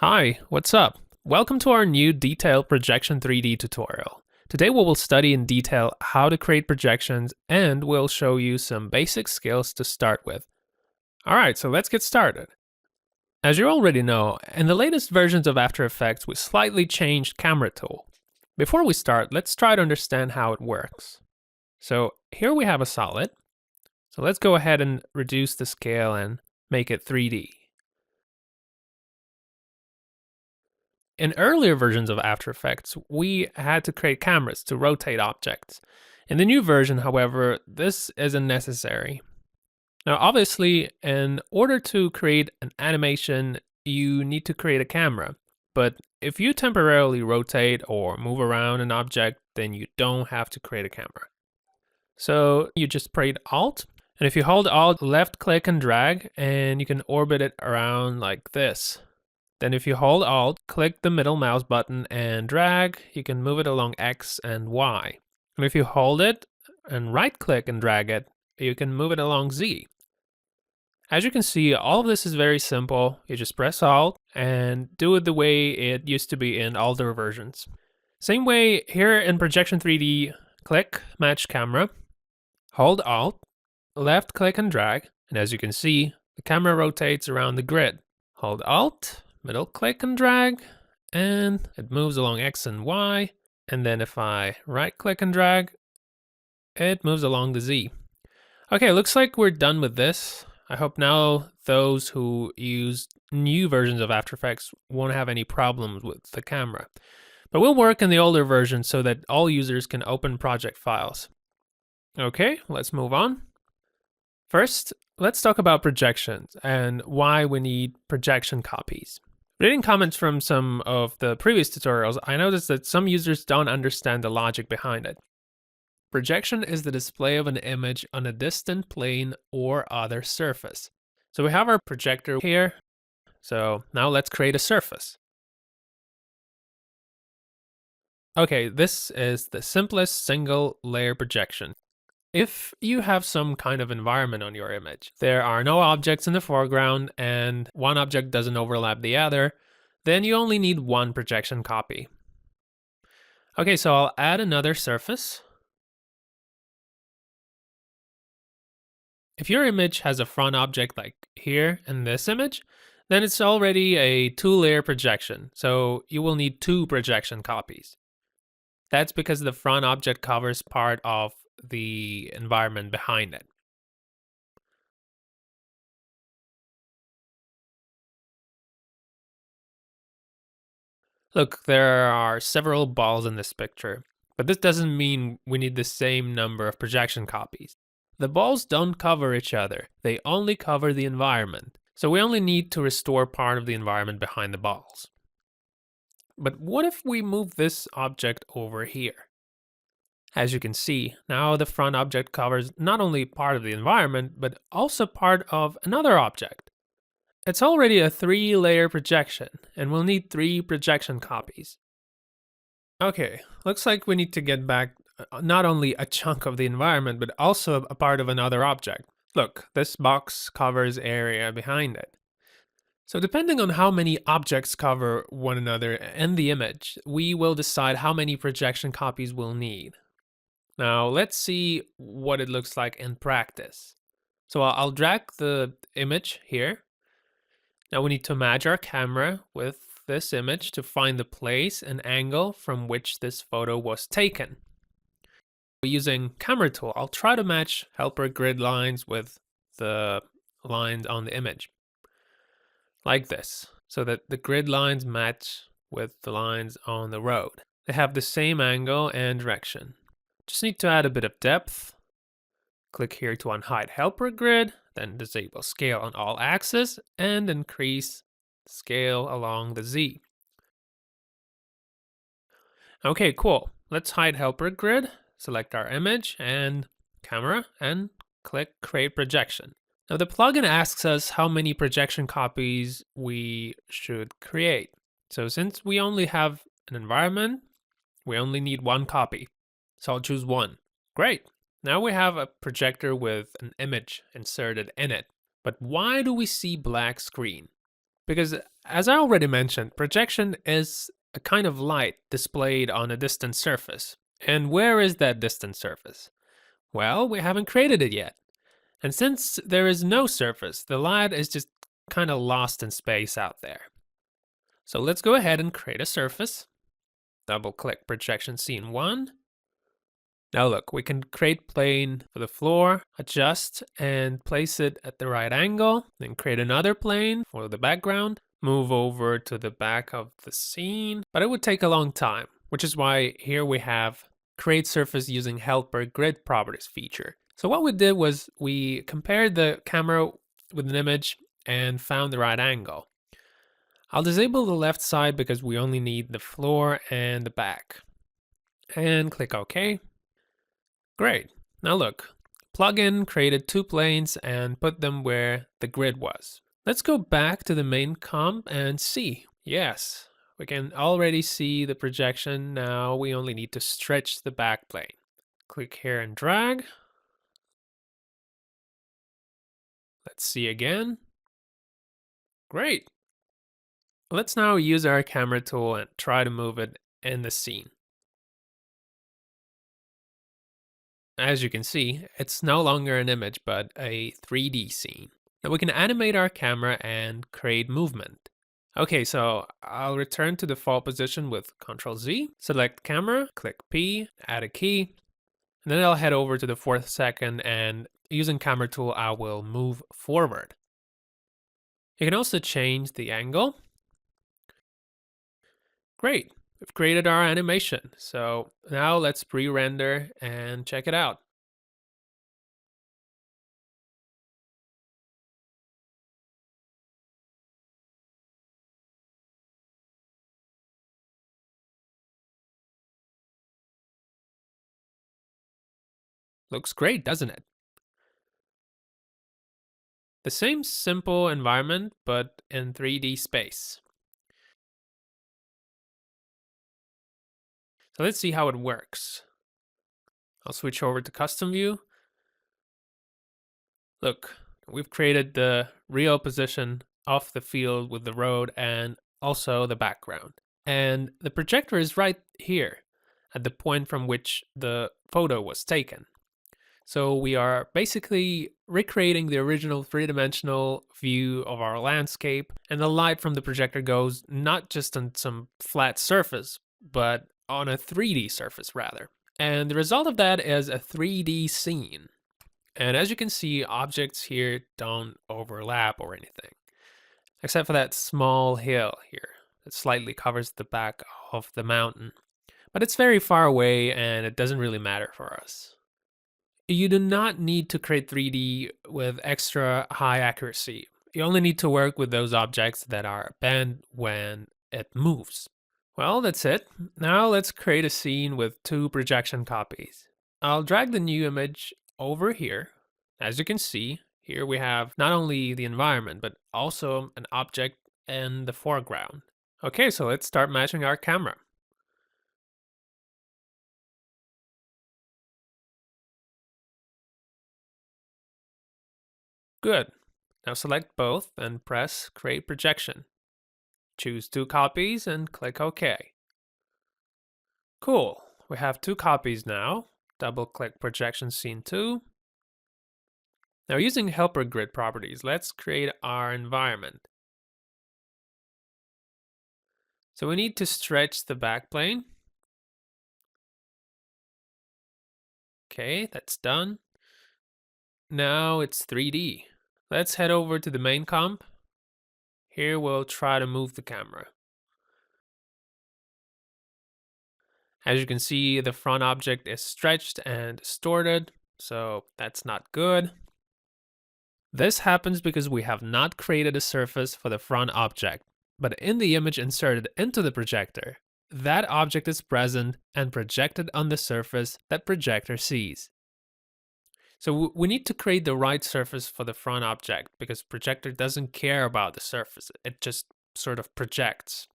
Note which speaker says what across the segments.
Speaker 1: Hi, what's up? Welcome to our new detailed projection 3D tutorial. Today we will study in detail how to create projections and we'll show you some basic skills to start with. Alright, so let's get started. As you already know, in the latest versions of After Effects we slightly changed Camera Tool. Before we start, let's try to understand how it works. So here we have a solid. So let's go ahead and reduce the scale and make it 3D. In earlier versions of After Effects, we had to create cameras to rotate objects. In the new version, however, this isn't necessary. Now, obviously, in order to create an animation, you need to create a camera. But if you temporarily rotate or move around an object, then you don't have to create a camera. So you just press Alt, and if you hold Alt, left click and drag, and you can orbit it around like this. Then if you hold Alt, click the middle mouse button and drag, you can move it along X and Y. And if you hold it and right click and drag it, you can move it along Z. As you can see, all of this is very simple. You just press Alt and do it the way it used to be in older versions. Same way here in Projection 3D, click Match Camera, hold Alt, left click and drag, and as you can see, the camera rotates around the grid. Hold Alt, middle click and drag, and it moves along X and Y. And then if I right click and drag, it moves along the Z. Okay, looks like we're done with this. I hope now those who use new versions of After Effects won't have any problems with the camera. But we'll work in the older version so that all users can open project files. Okay, let's move on. First, let's talk about projections and why we need projection copies. Reading comments from some of the previous tutorials, I noticed that some users don't understand the logic behind it. Projection is the display of an image on a distant plane or other surface. So we have our projector here. So now let's create a surface. Okay, this is the simplest single layer projection. If you have some kind of environment on your image, there are no objects in the foreground and one object doesn't overlap the other, then you only need one projection copy. Okay, so I'll add another surface. If your image has a front object like here in this image, then it's already a two-layer projection, so you will need two projection copies. That's because the front object covers part of the environment behind it. Look, there are several balls in this picture, but this doesn't mean we need the same number of projection copies. The balls don't cover each other, they only cover the environment, so we only need to restore part of the environment behind the balls. But what if we move this object over here? As you can see, now the front object covers not only part of the environment, but also part of another object. It's already a three-layer projection, and we'll need three projection copies. Okay, looks like we need to get back not only a chunk of the environment, but also a part of another object. Look, this box covers area behind it. So depending on how many objects cover one another in the image, we will decide how many projection copies we'll need. Now let's see what it looks like in practice. So I'll drag the image here. Now we need to match our camera with this image to find the place and angle from which this photo was taken. Using Camera Tool, I'll try to match helper grid lines with the lines on the image. Like this, so that the grid lines match with the lines on the road. They have the same angle and direction. Just need to add a bit of depth. Click here to unhide helper grid, then disable scale on all axes and increase scale along the Z. Okay, cool. Let's hide helper grid, select our image and camera, and click Create Projection. Now the plugin asks us how many projection copies we should create. So since we only have an environment, we only need one copy. So I'll choose one. Great. Now we have a projector with an image inserted in it. But why do we see black screen? Because, as I already mentioned, projection is a kind of light displayed on a distant surface. And where is that distant surface? Well, we haven't created it yet. And since there is no surface, the light is just kind of lost in space out there. So let's go ahead and create a surface. Double click projection scene 1. Now look, we can create plane for the floor, adjust and place it at the right angle, then create another plane for the background, move over to the back of the scene, but it would take a long time, which is why here we have create surface using helper grid properties feature. So what we did was we compared the camera with an image and found the right angle. I'll disable the left side because we only need the floor and the back. And click OK. Great. Now look, plugin created 2 planes and put them where the grid was. Let's go back to the main comp and see. Yes, we can already see the projection. Now we only need to stretch the back plane. Click here and drag. Let's see again. Great. Let's now use our camera tool and try to move it in the scene. As you can see, it's no longer an image, but a 3D scene. Now we can animate our camera and create movement. Okay, so I'll return to default position with Ctrl Z, select camera, click P, add a key, and then I'll head over to the 4th second and using camera tool, I will move forward. You can also change the angle. Great, we've created our animation. So now let's pre-render and check it out. Looks great, doesn't it? The same simple environment, but in 3D space. So let's see how it works. I'll switch over to custom view. Look, we've created the real position of the field with the road and also the background. And the projector is right here at the point from which the photo was taken. So we are basically recreating the original three-dimensional view of our landscape, and the light from the projector goes not just on some flat surface, but on a 3D surface rather. And the result of that is a 3D scene. And as you can see, objects here don't overlap or anything, except for that small hill here that slightly covers the back of the mountain. But it's very far away and it doesn't really matter for us. You do not need to create 3D with extra high accuracy. You only need to work with those objects that are bent when it moves. Well, that's it. Now let's create a scene with 2 projection copies. I'll drag the new image over here. As you can see, here we have not only the environment, but also an object in the foreground. Okay, so let's start matching our camera. Good. Now select both and press Create Projection. Choose 2 copies and click OK. Cool. We have 2 copies now. Double click Projection Scene 2. Now using helper grid properties, let's create our environment. So we need to stretch the backplane. Okay, that's done. Now it's 3D. Let's head over to the main comp. Here we'll try to move the camera. As you can see, the front object is stretched and distorted, so that's not good. This happens because we have not created a surface for the front object, but in the image inserted into the projector, that object is present and projected on the surface that projector sees. So we need to create the right surface for the front object because projector doesn't care about the surface, it just sort of projects.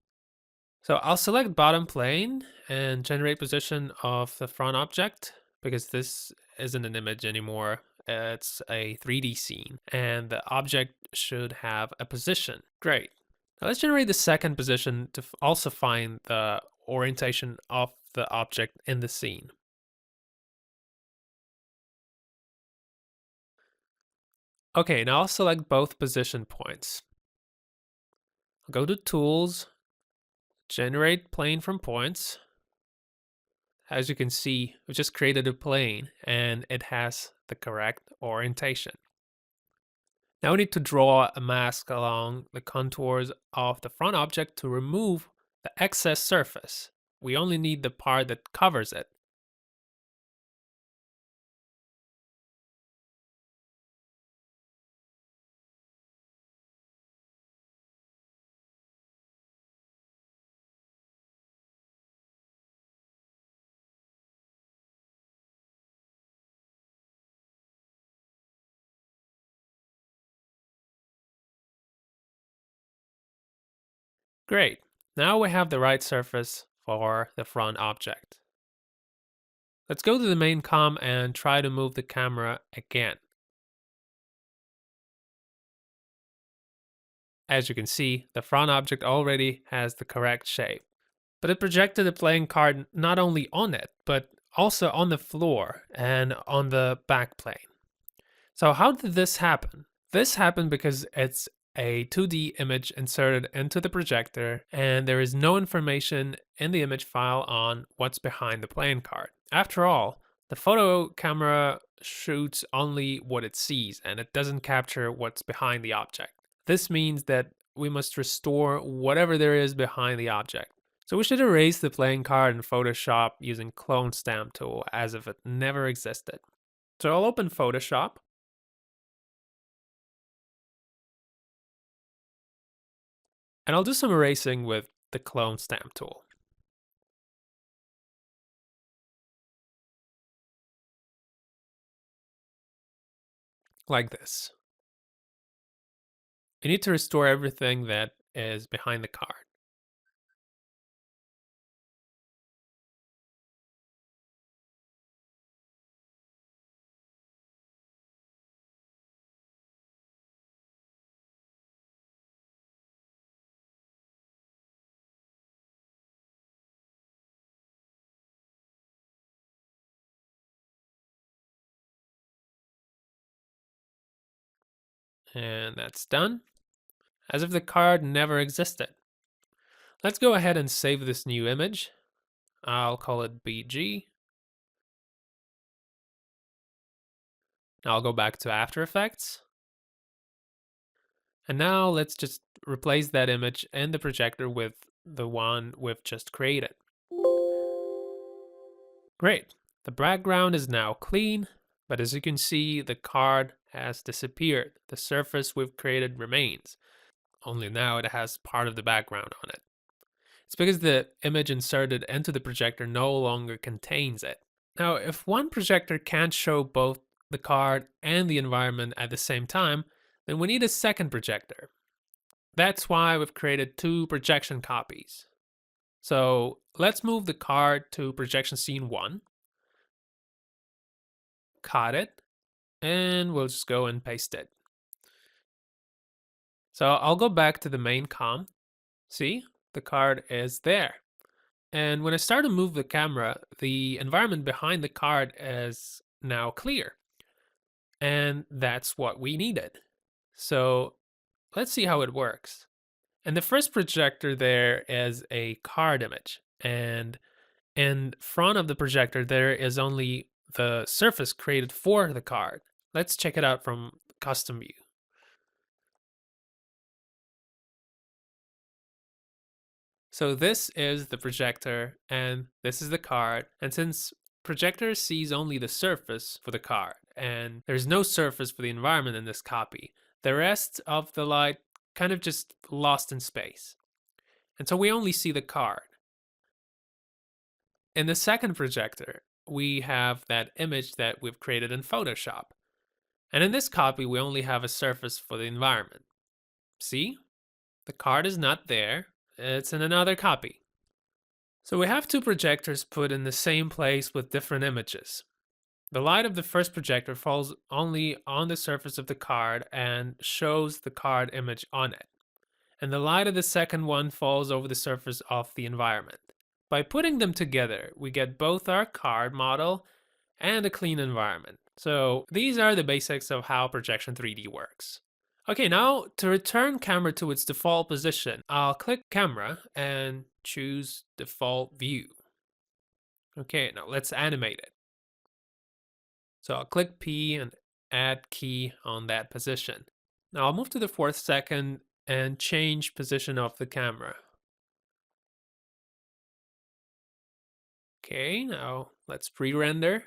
Speaker 1: So I'll select bottom plane and generate position of the front object because this isn't an image anymore. It's a 3D scene and the object should have a position. Great. Now let's generate the second position to also find the orientation of the object in the scene. Okay, now I'll select both position points. I'll go to Tools, Generate Plane from Points. As you can see, we just created a plane and it has the correct orientation. Now we need to draw a mask along the contours of the front object to remove the excess surface. We only need the part that covers it. Great. Now we have the right surface for the front object. Let's go to the main com and try to move the camera again. As you can see, the front object already has the correct shape. But it projected the playing card not only on it, but also on the floor and on the back plane. So how did this happen? This happened because it's a 2D image inserted into the projector, and there is no information in the image file on what's behind the playing card. After all, the photo camera shoots only what it sees, and it doesn't capture what's behind the object. This means that we must restore whatever there is behind the object. So we should erase the playing card in Photoshop using Clone Stamp tool as if it never existed. So I'll open Photoshop. And I'll do some erasing with the Clone Stamp tool. Like this. You need to restore everything that is behind the card. And that's done, as if the card never existed. Let's go ahead and save this new image. I'll call it BG. I'll go back to After Effects. And now let's just replace that image in the projector with the one we've just created. Great. The background is now clean, but as you can see, the card has disappeared. The surface we've created remains, only now it has part of the background on it. It's because the image inserted into the projector no longer contains it. Now, if one projector can't show both the card and the environment at the same time, then we need a second projector. That's why we've created two projection copies. So let's move the card to projection scene 1, cut it, and we'll just go and paste it. So I'll go back to the main com. See, the card is there. And when I start to move the camera, the environment behind the card is now clear. And that's what we needed. So let's see how it works. In the first projector, there is a card image. And in front of the projector, there is only the surface created for the card. Let's check it out from custom view. So this is the projector and this is the card. And since projector sees only the surface for the card and there's no surface for the environment in this copy, the rest of the light kind of just lost in space. And so we only see the card. In the second projector, we have that image that we've created in Photoshop. And in this copy, we only have a surface for the environment. See? The card is not there. It's in another copy. So we have two projectors put in the same place with different images. The light of the first projector falls only on the surface of the card and shows the card image on it. and the light of the second one falls over the surface of the environment. By putting them together, we get both our card model and a clean environment. So these are the basics of how Projection 3D works. Okay, now to return camera to its default position, I'll click camera and choose default view. Okay, now let's animate it. So I'll click P and add key on that position. Now I'll move to the 4th second and change position of the camera. Okay, now let's pre-render.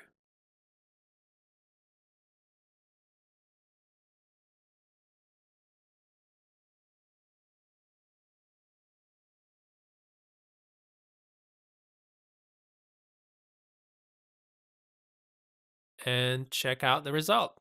Speaker 1: And check out the result.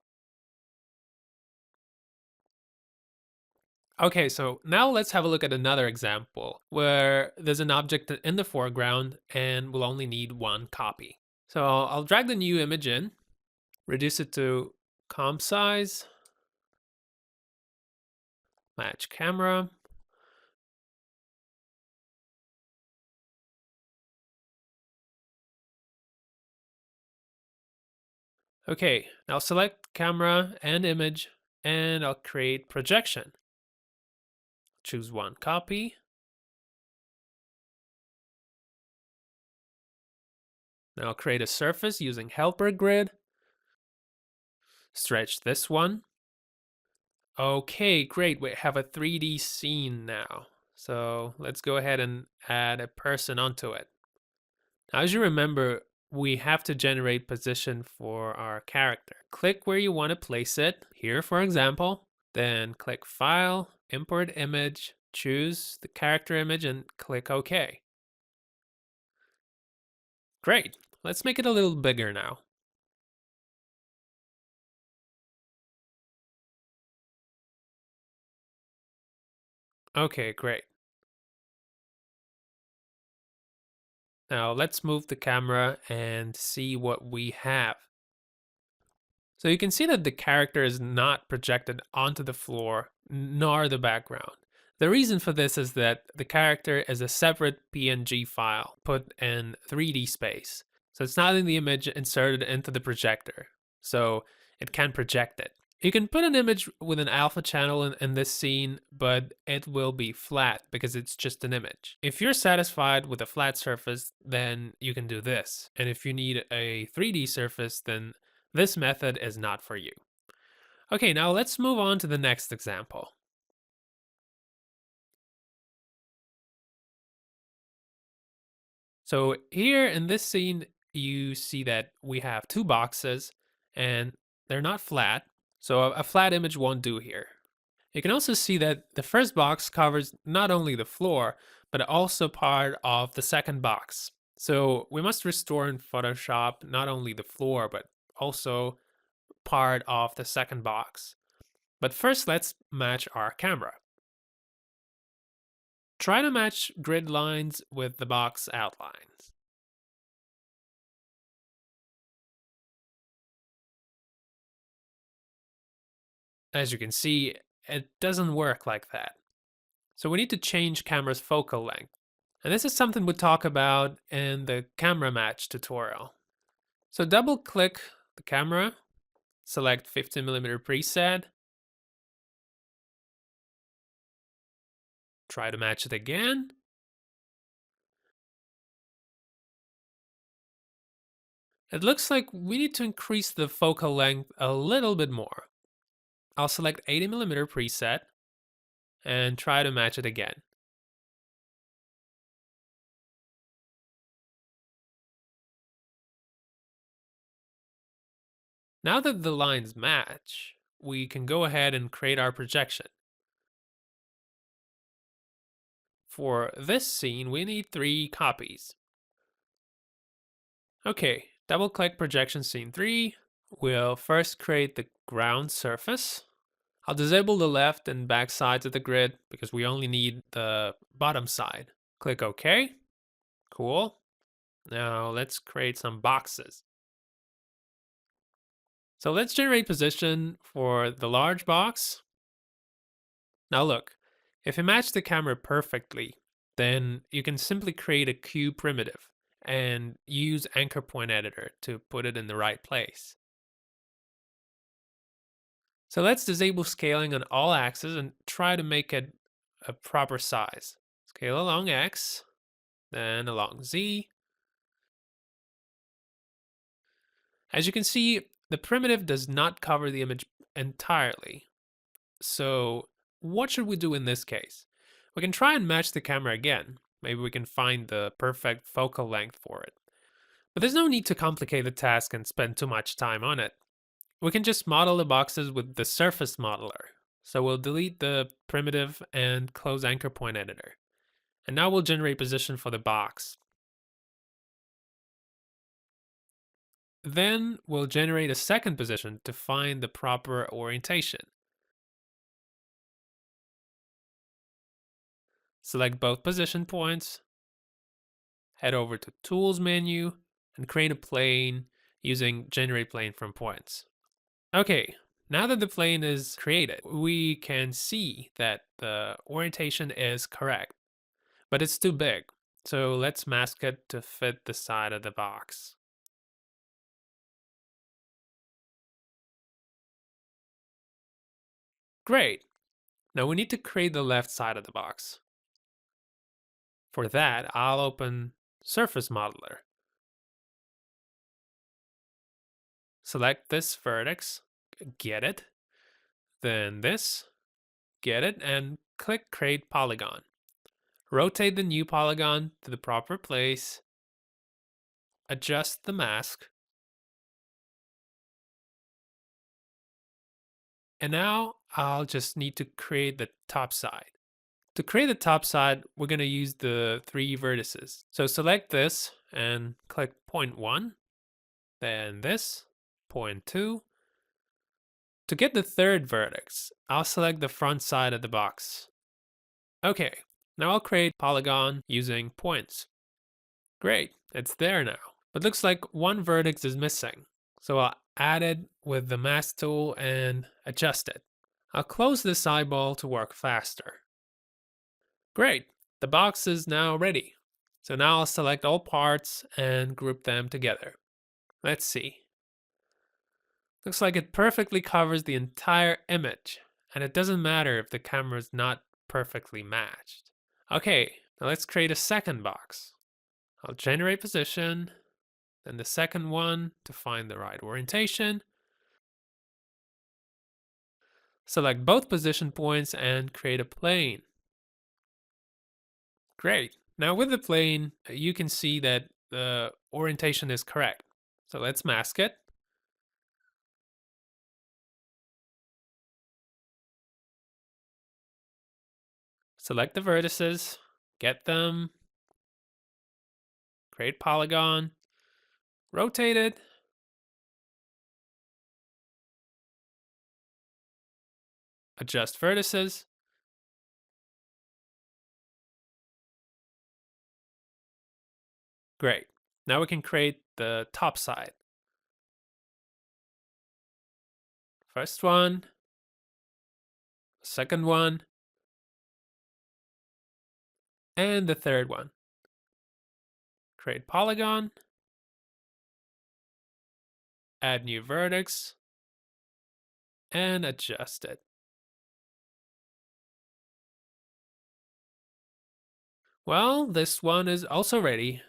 Speaker 1: Okay, so now let's have a look at another example where there's an object in the foreground and we'll only need one copy. So I'll drag the new image in, reduce it to comp size, match camera. Okay, now select camera and image and I'll create projection. Choose one copy. Now I'll create a surface using helper grid. Stretch this one. Okay, great. We have a 3D scene now. So let's go ahead and add a person onto it. Now, as you remember, we have to generate position for our character. Click where you want to place it, here for example, then click File, Import Image, choose the character image and click OK. Great, let's make it a little bigger now. Okay, great. Now let's move the camera and see what we have. So you can see that the character is not projected onto the floor, nor the background. The reason for this is that the character is a separate PNG file put in 3D space. So it's not in the image inserted into the projector. So it can project it. You can put an image with an alpha channel in this scene, but it will be flat because it's just an image. If you're satisfied with a flat surface, then you can do this. And if you need a 3D surface, then this method is not for you. Okay, now let's move on to the next example. So here in this scene, you see that we have two boxes and they're not flat. So a flat image won't do here. You can also see that the first box covers not only the floor, but also part of the second box. So we must restore in Photoshop not only the floor, but also part of the second box. But first, let's match our camera. Try to match grid lines with the box outlines. As you can see, it doesn't work like that. So we need to change camera's focal length. And this is something we'll talk about in the camera match tutorial. So double click the camera, select 15mm preset, try to match it again. It looks like we need to increase the focal length a little bit more. I'll select 80mm preset and try to match it again. Now that the lines match, we can go ahead and create our projection. For this scene, we need 3 copies. Okay, double click projection scene 3. We'll first create the ground surface. I'll disable the left and back sides of the grid because we only need the bottom side. Click OK. Cool. Now let's create some boxes. So let's generate position for the large box. Now look, If you match the camera perfectly, then you can simply create a cue primitive and use anchor point editor to put it in the right place. So let's disable scaling on all axes and try to make it a proper size. Scale along X, then along Z. As you can see, the primitive does not cover the image entirely. So what should we do in this case? We can try and match the camera again. Maybe we can find the perfect focal length for it. But there's no need to complicate the task and spend too much time on it. We can just model the boxes with the surface modeler. So we'll delete the primitive and close anchor point editor. And now we'll generate position for the box. Then we'll generate a second position to find the proper orientation. Select both position points, head over to Tools menu, and create a plane using Generate Plane from Points. Okay, now that the plane is created, we can see that the orientation is correct, but it's too big. So let's mask it to fit the side of the box. Great. Now we need to create the left side of the box. For that, I'll open Surface Modeler. Select this vertex, get it, then this, get it, and click Create Polygon. Rotate the new polygon to the proper place, adjust the mask, and now I'll just need to create the top side. To create the top side, we're going to use the 3 vertices. So select this and click point 1, then this, point 2. To get the third vertex, I'll select the front side of the box. Okay, now I'll create polygon using points. Great, it's there now. But looks like one vertex is missing. So I'll add it with the mask tool and adjust it. I'll close this eyeball to work faster. Great, the box is now ready. So now I'll select all parts and group them together. Let's see. Looks like it perfectly covers the entire image, and it doesn't matter if the camera is not perfectly matched. Okay, now let's create a second box. I'll generate position, then the second one to find the right orientation. Select both position points and create a plane. Great. Now with the plane, you can see that the orientation is correct. So let's mask it. Select the vertices, get them, create polygon, rotate it, adjust vertices. Great. Now we can create the top side. First one, second one, and the third one. Create polygon, add new vertex, and adjust it. Well, this one is also ready.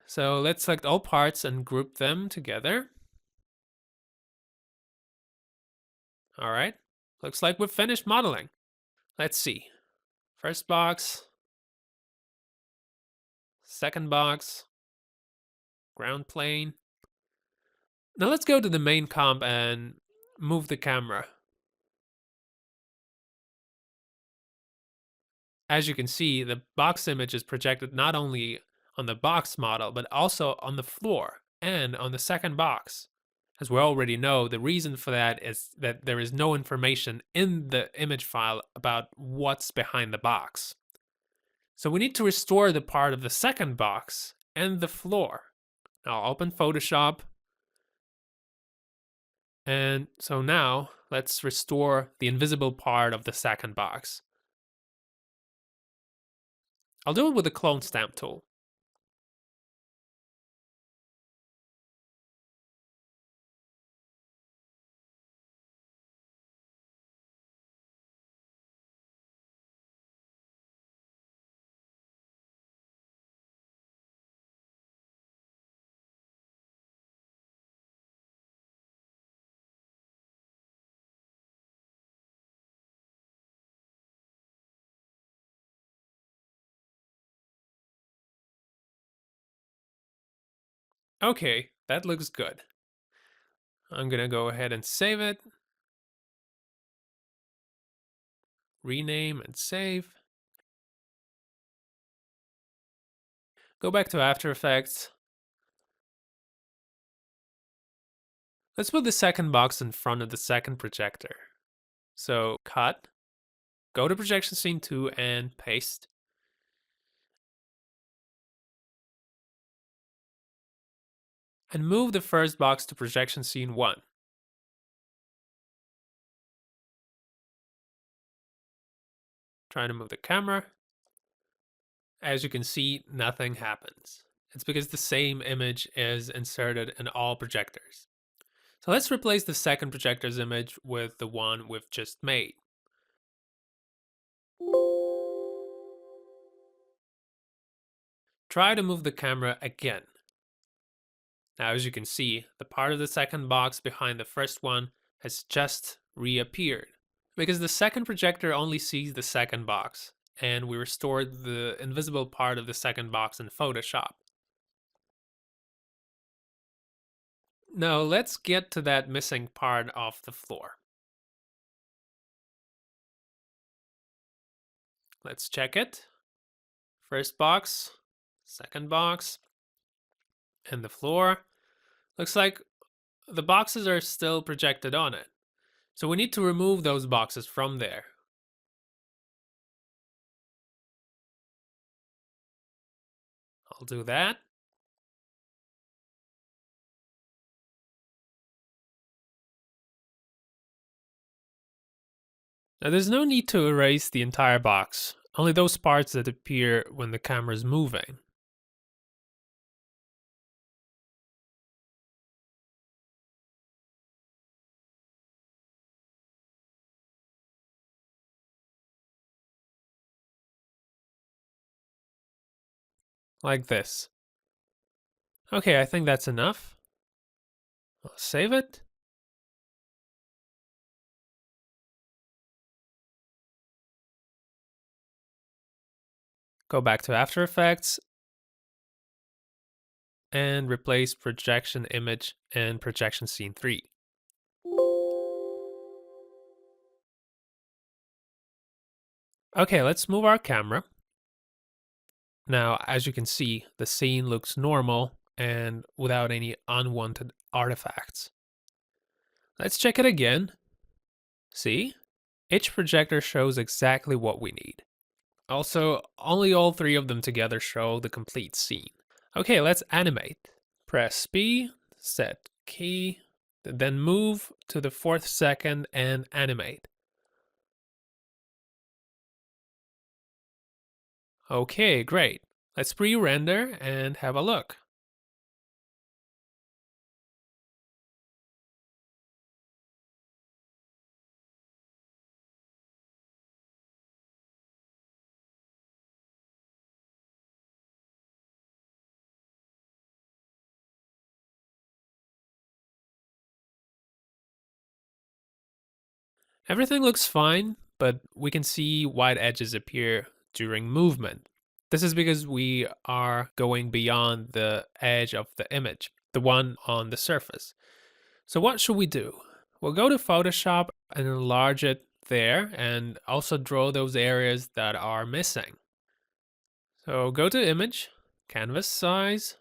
Speaker 1: So let's select all parts and group them together. All right, looks like we've finished modeling. Let's see. First box, second box, ground plane. Now let's go to the main comp and move the camera. As you can see, the box image is projected not only on the box model, but also on the floor and on the second box. As we already know, the reason for that is that there is no information in the image file about what's behind the box. So we need to restore the part of the second box and the floor. Now I'll open Photoshop And so now let's restore the invisible part of the second box. I'll do it with the clone stamp tool. Okay, that looks good. I'm gonna go ahead and save it. Rename and save. Go back to After Effects. Let's put the second box in front of the second projector. So cut, go to projection scene 2 and paste. And move the first box to projection scene 1. Trying to move the camera. As you can see, nothing happens. It's because the same image is inserted in all projectors. So let's replace the second projector's image with the one we've just made. Try to move the camera again. Now, as you can see, the part of the second box behind the first one has just reappeared, because the second projector only sees the second box, and we restored the invisible part of the second box in Photoshop. Now, let's get to that missing part of the floor. Let's check it. First box, second box, and the floor. Looks like the boxes are still projected on it. So we need to remove those boxes from there. I'll do that. Now there's no need to erase the entire box, only those parts that appear when the camera is moving. Like this. Okay, I think that's enough. I'll save it. Go back to After Effects and replace projection image and projection scene 3. Okay, let's move our camera. Now, as you can see, the scene looks normal and without any unwanted artifacts. Let's check it again. See? Each projector shows exactly what we need. Also, only all 3 of them together show the complete scene. Okay, let's animate. Press B, set key, then move to the 4th second and animate. Okay, great. Let's pre-render and have a look. Everything looks fine, but we can see white edges appear during movement. This is because we are going beyond the edge of the image, the one on the surface. So what should we do? We'll go to Photoshop and enlarge it there and also draw those areas that are missing. So go to Image, Canvas Size.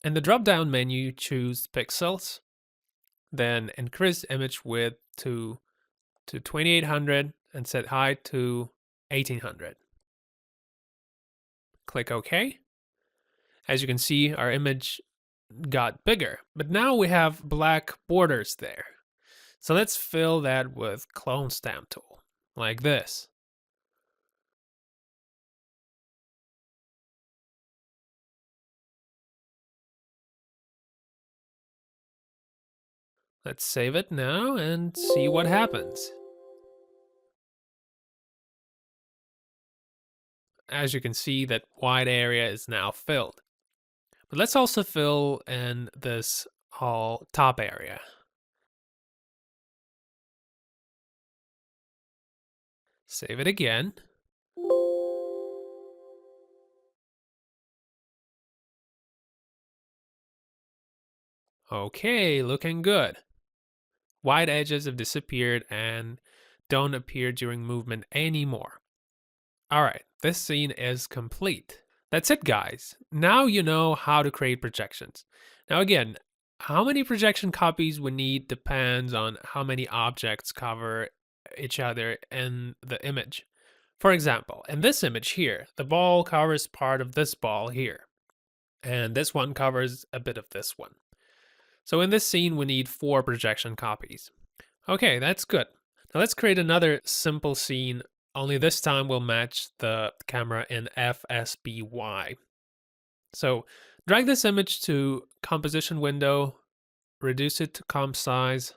Speaker 1: In the drop-down menu, choose Pixels. Then increase image width to 2800 and set height to 1800. Click OK. As you can see, our image got bigger, but now we have black borders there. So let's fill that with clone stamp tool, like this. Let's save it now and see what happens. As you can see, that wide area is now filled. But let's also fill in this whole top area. Save it again. Okay, looking good. Wide edges have disappeared and don't appear during movement anymore. Alright, this scene is complete. That's it, guys. Now you know how to create projections. Now, again, how many projection copies we need depends on how many objects cover each other in the image. For example, in this image here, the ball covers part of this ball here, and this one covers a bit of this one. So in this scene, we need 4 projection copies. Okay, that's good. Now let's create another simple scene, only this time we'll match the camera in FSBY. So drag this image to composition window, reduce it to comp size,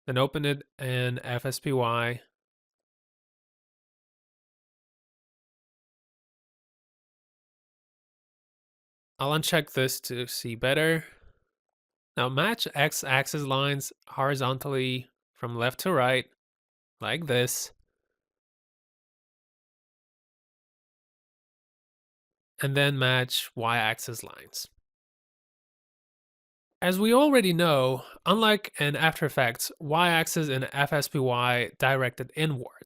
Speaker 1: then open it in FSBY. I'll uncheck this to see better. Now match x-axis lines horizontally from left to right, like this. And then match y-axis lines. As we already know, unlike in After Effects, y-axis in FSBY directed inward.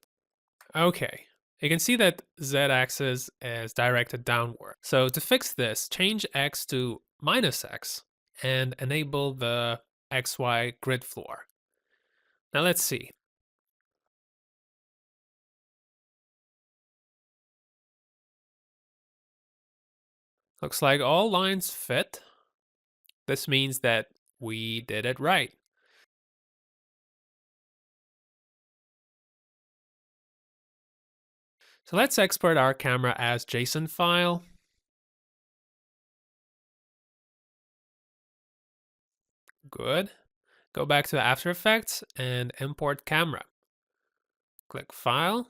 Speaker 1: Okay, you can see that z-axis is directed downward. So to fix this, change x to -x and enable the XY grid floor. Now let's see. Looks like all lines fit. This means that we did it right. So let's export our camera as JSON file. Good. Go back to After Effects and import camera. Click File,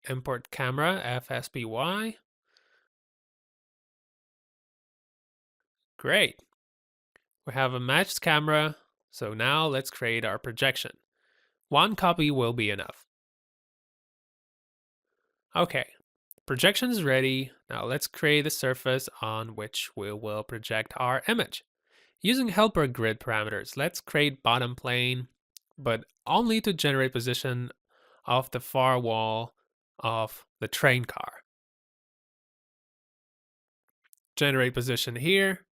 Speaker 1: Import Camera FSBY. Great. We have a matched camera, so now let's create our projection. 1 copy will be enough. Okay, projection is ready. Now let's create the surface on which we will project our image. Using helper grid parameters, let's create bottom plane, but only to generate position of the far wall of the train car. Generate position here.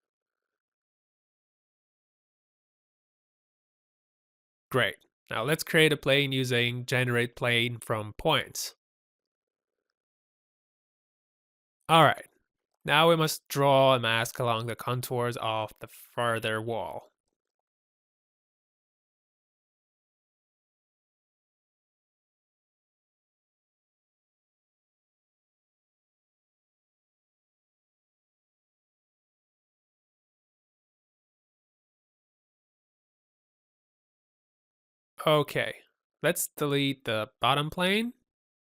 Speaker 1: Great. Now let's create a plane using generate plane from points. All right. Now we must draw a mask along the contours of the further wall. Okay, let's delete the bottom plane.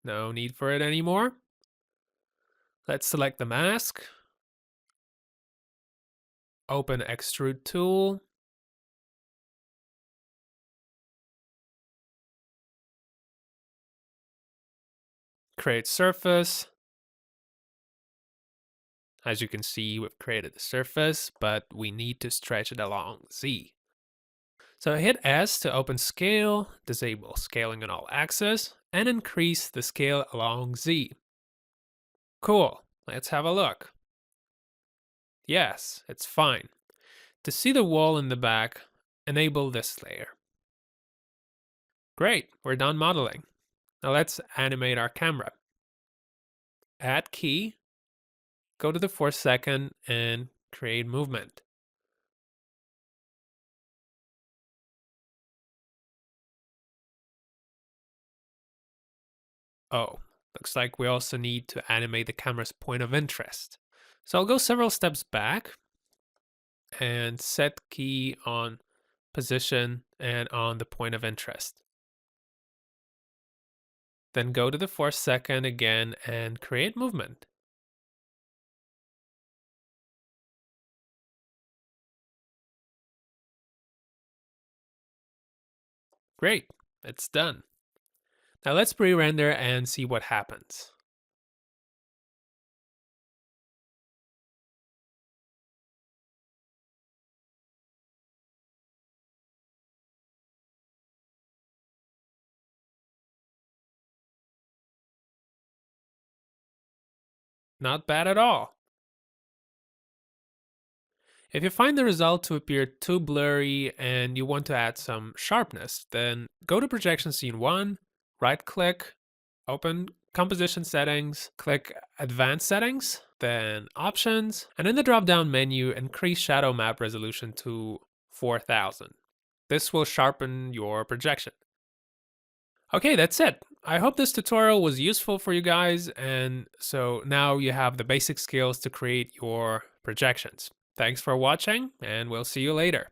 Speaker 1: No need for it anymore. Let's select the mask. Open extrude tool. Create surface. As you can see, we've created the surface, but we need to stretch it along Z. So hit S to open scale, disable scaling on all axes, and increase the scale along Z. Cool, let's have a look. Yes, it's fine. To see the wall in the back, enable this layer. Great, we're done modeling. Now let's animate our camera. Add key, go to the 4 second and create movement. Oh, looks like we also need to animate the camera's point of interest. So I'll go several steps back and set key on position and on the point of interest. Then go to the 4-second again and create movement. Great, it's done. Now let's pre-render and see what happens. Not bad at all. If you find the result to appear too blurry and you want to add some sharpness, then go to Projection Scene 1, right-click, open Composition Settings, click Advanced Settings, then Options, and in the drop-down menu, increase Shadow Map Resolution to 4000. This will sharpen your projection. Okay, that's it. I hope this tutorial was useful for you guys, and so now you have the basic skills to create your projections. Thanks for watching, and we'll see you later.